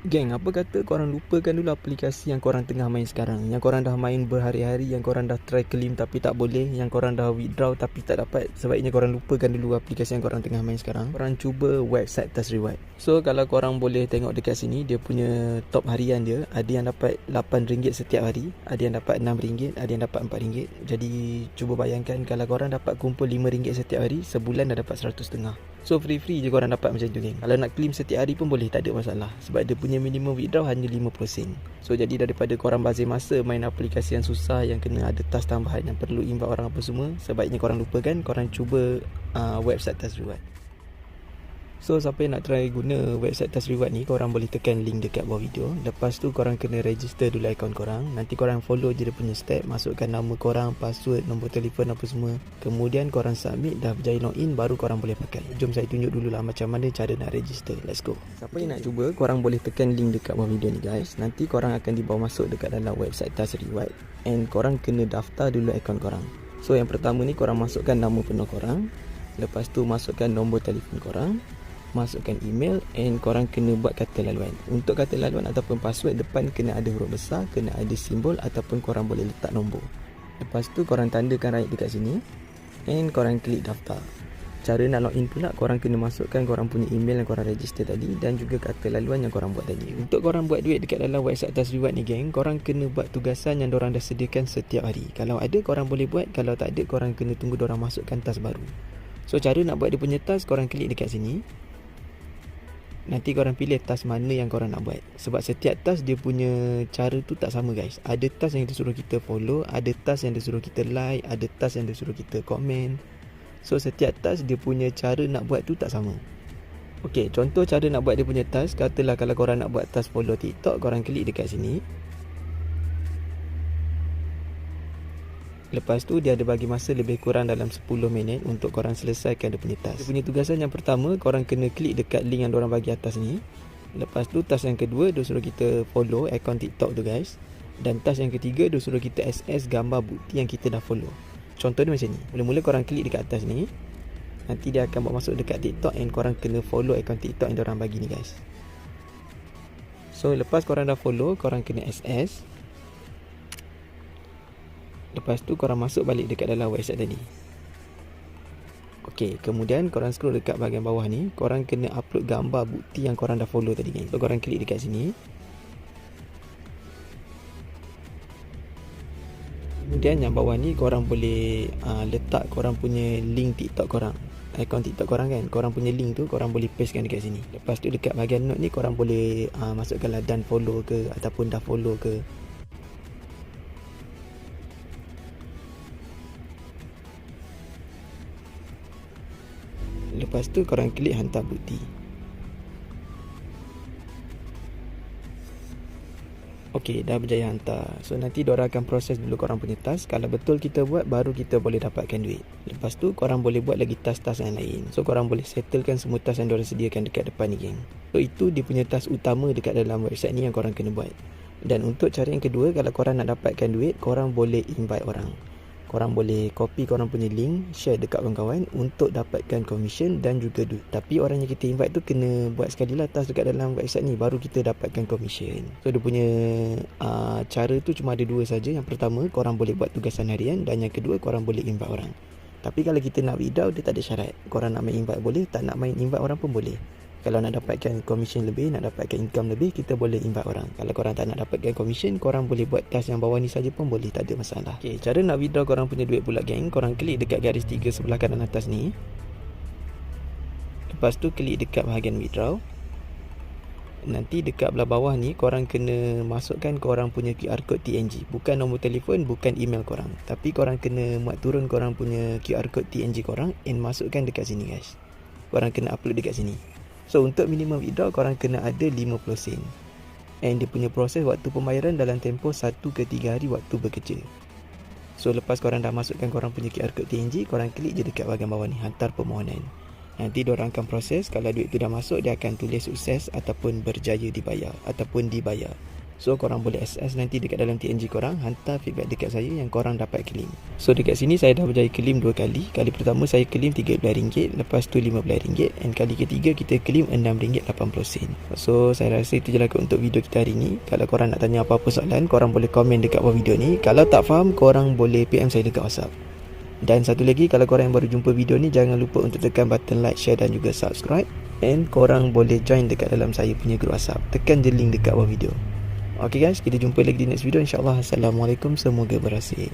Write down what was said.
Geng, apa kata korang lupakan dulu aplikasi yang korang tengah main sekarang, yang korang dah main berhari-hari, yang korang dah try claim tapi tak boleh, yang korang dah withdraw tapi tak dapat. Sebaiknya korang lupakan dulu aplikasi yang korang tengah main sekarang. Korang cuba website Task Reward. So kalau korang boleh tengok dekat sini, dia punya top harian dia, ada yang dapat RM8 setiap hari, ada yang dapat RM6, ada yang dapat RM4. Jadi cuba bayangkan kalau korang dapat kumpul RM5 setiap hari, sebulan dah dapat RM100.5. So free-free je korang dapat macam tu, geng. Kalau nak claim setiap hari pun boleh, tak ada masalah. Sebab dia punya minimum withdraw hanya 50%. So jadi daripada korang bazir masa main aplikasi yang susah, yang kena ada task tambahan, yang perlu invite orang apa semua, sebaiknya korang lupakan. Korang cuba website Task Reward. So siapa yang nak try guna website Task Reward ni, korang boleh tekan link dekat bawah video. Lepas tu korang kena register dulu akaun korang. Nanti korang follow je dia punya step, masukkan nama korang, password, nombor telefon apa semua. Kemudian korang submit, dah berjaya login, baru korang boleh pakai. Jom saya tunjuk dululah macam mana cara nak register. Let's go. Siapa yang nak cuba, korang boleh tekan link dekat bawah video ni guys. Nanti korang akan dibawa masuk dekat dalam website Task Reward. And korang kena daftar dulu akaun korang. So yang pertama ni korang masukkan nama penuh korang. Lepas tu masukkan nombor telefon korang, masukkan email, and korang kena buat kata laluan. Untuk kata laluan ataupun password, depan kena ada huruf besar, kena ada simbol, ataupun korang boleh letak nombor. Lepas tu korang tandakan right dekat sini, and korang klik daftar. Cara nak login pula, korang kena masukkan korang punya email yang korang register tadi, dan juga kata laluan yang korang buat tadi. Untuk korang buat duit dekat dalam website Task Reward ni, geng, korang kena buat tugasan yang dorang dah sediakan setiap hari. Kalau ada, korang boleh buat. Kalau tak ada, korang kena tunggu dorang masukkan task baru. So cara nak buat dia punya task, korang klik dekat sini. Nanti korang pilih task mana yang korang nak buat. Sebab setiap task dia punya cara tu tak sama, guys. Ada task yang dia suruh kita follow, ada task yang dia suruh kita like, ada task yang dia suruh kita komen. So setiap task dia punya cara nak buat tu tak sama. Okay, contoh cara nak buat dia punya task. Katalah kalau korang nak buat task follow TikTok, korang klik dekat sini. Lepas tu dia ada bagi masa lebih kurang dalam 10 minit untuk korang selesaikan dia punya task. Dia punya tugasan yang pertama, korang kena klik dekat link yang diorang bagi atas ni. Lepas tu task yang kedua, dia suruh kita follow akaun TikTok tu, guys. Dan task yang ketiga, dia suruh kita SS gambar bukti yang kita dah follow. Contoh dia macam ni. Mula-mula korang klik dekat atas ni, nanti dia akan bawa masuk dekat TikTok, and korang kena follow akaun TikTok yang diorang bagi ni, guys. So lepas korang dah follow, korang kena SS. Lepas tu korang masuk balik dekat dalam website tadi. Ok, kemudian korang scroll dekat bahagian bawah ni, korang kena upload gambar bukti yang korang dah follow tadi, geng. So korang klik dekat sini. Kemudian yang bawah ni korang boleh letak korang punya link TikTok korang, akaun TikTok korang kan. Korang punya link tu korang boleh pastekan dekat sini. Lepas tu dekat bahagian note ni korang boleh masukkanlah done follow ke, ataupun dah follow ke. Lepas tu korang klik hantar bukti. Ok, dah berjaya hantar. So nanti diorang akan proses dulu korang punya task. Kalau betul kita buat, baru kita boleh dapatkan duit. Lepas tu korang boleh buat lagi task-task yang lain. So korang boleh settlekan semua task yang diorang sediakan dekat depan ni, geng. So itu dia punya task utama dekat dalam website ni yang korang kena buat. Dan untuk cara yang kedua, kalau korang nak dapatkan duit, korang boleh invite orang. Korang boleh copy korang punya link, share dekat kawan-kawan untuk dapatkan commission dan juga duit. Tapi orang yang kita invite tu kena buat sekali lah task dekat dalam website ni, baru kita dapatkan commission. So dia punya cara tu cuma ada dua saja. Yang pertama, korang boleh buat tugasan harian, dan yang kedua, korang boleh invite orang. Tapi kalau kita nak withdraw, dia tak ada syarat. Korang nak main invite boleh, tak nak main invite orang pun boleh. Kalau nak dapatkan commission lebih, nak dapatkan income lebih, kita boleh invite orang. Kalau korang tak nak dapatkan commission, korang boleh buat task yang bawah ni saja pun boleh, tak ada masalah. Okay, cara nak withdraw korang punya duit pula, geng. Korang klik dekat garis 3 sebelah kanan atas ni. Lepas tu klik dekat bahagian withdraw. Nanti dekat belah bawah ni, korang kena masukkan korang punya QR code TNG. Bukan nombor telefon, bukan email korang. Tapi korang kena muat turun korang punya QR code TNG korang, and masukkan dekat sini, guys. Korang kena upload dekat sini. So untuk minimum withdraw, korang kena ada 50 sen. And dia punya proses waktu pembayaran dalam tempoh 1 ke 3 hari waktu bekerja. So lepas korang dah masukkan korang punya QR code TNG, korang klik je dekat bahagian bawah ni, hantar permohonan. Nanti diorang akan proses. Kalau duit tu dah masuk, dia akan tulis sukses ataupun berjaya dibayar, ataupun dibayar. So korang boleh SS nanti dekat dalam TNG korang, hantar feedback dekat saya yang korang dapat claim. So dekat sini saya dah berjaya claim 2 kali. Kali pertama saya claim RM13, lepas tu RM15, and kali ketiga kita claim RM6.80. So saya rasa itu je lah untuk video kita hari ni. Kalau korang nak tanya apa-apa soalan, korang boleh komen dekat bawah video ni. Kalau tak faham, korang boleh PM saya dekat WhatsApp. Dan satu lagi, kalau korang yang baru jumpa video ni, jangan lupa untuk tekan button like, share dan juga subscribe. And korang boleh join dekat dalam saya punya group WhatsApp. Tekan je link dekat bawah video. Okay guys, kita jumpa lagi di next video insyaAllah. Assalamualaikum, semoga berhasil.